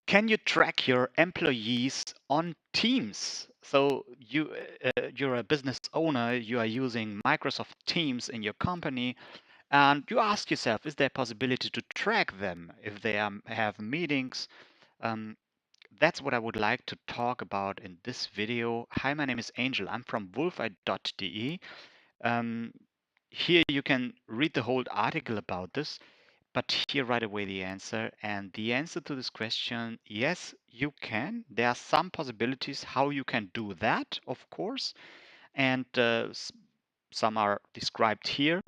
Can you track your employees on Teams? So you're a business owner, you are using Microsoft Teams in your company, and you ask yourself, is there a possibility to track them if they have meetings? Um, that's what I would like to talk about in this video. Hi, my name is Angel. I'm from wolfeye.de. Um, Here you can read the whole article about this. But here right away the answer. And the answer to this question, yes, you can. There are some possibilities how you can do that, of course. And some are described here.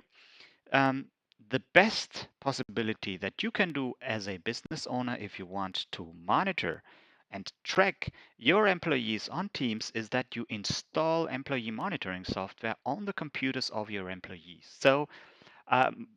Um, the best possibility that you can do as a business owner if you want to monitor and track your employees on Teams is that you install employee monitoring software on the computers of your employees. So um,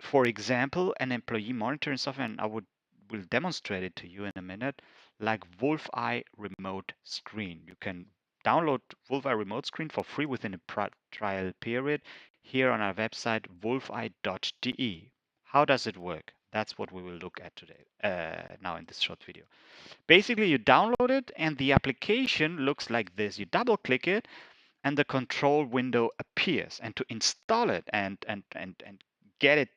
for example, an employee monitoring software, and will demonstrate it to you in a minute, like Wolfeye Remote Screen. You can download Wolfeye Remote Screen for free within a trial period here on our website, wolfeye.de. How does it work? That's what we will look at today, now in this short video. Basically, you download it and the application looks like this. You double click it and the control window appears. And to install it and get it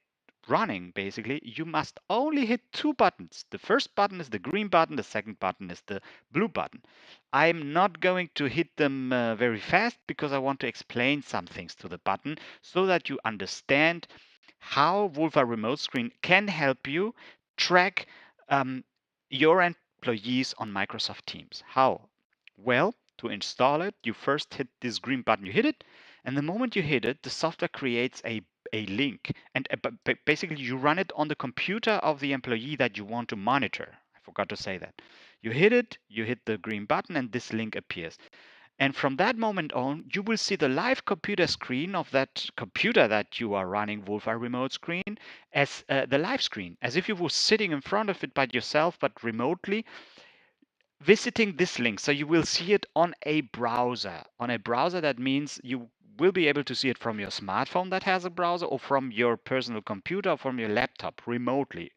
running, basically, you must only hit two buttons. The first button is the green button, the second button is the blue button. I'm not going to hit them very fast because I want to explain some things to the button so that you understand how Wolfeye Remote Screen can help you track um, your employees on Microsoft Teams. How? Well, to install it, you first hit this green button. You hit it, and the moment you hit it, the software creates a link. And basically, you run it on the computer of the employee that you want to monitor. I forgot to say that. You hit it, you hit the green button, and this link appears. And from that moment on, you will see the live computer screen of that computer that you are running Wolfeye Remote Screen as the live screen, as if you were sitting in front of it by yourself, but remotely visiting this link. So you will see it on a browser. On a browser, that means you will be able to see it from your smartphone that has a browser or from your personal computer or from your laptop remotely.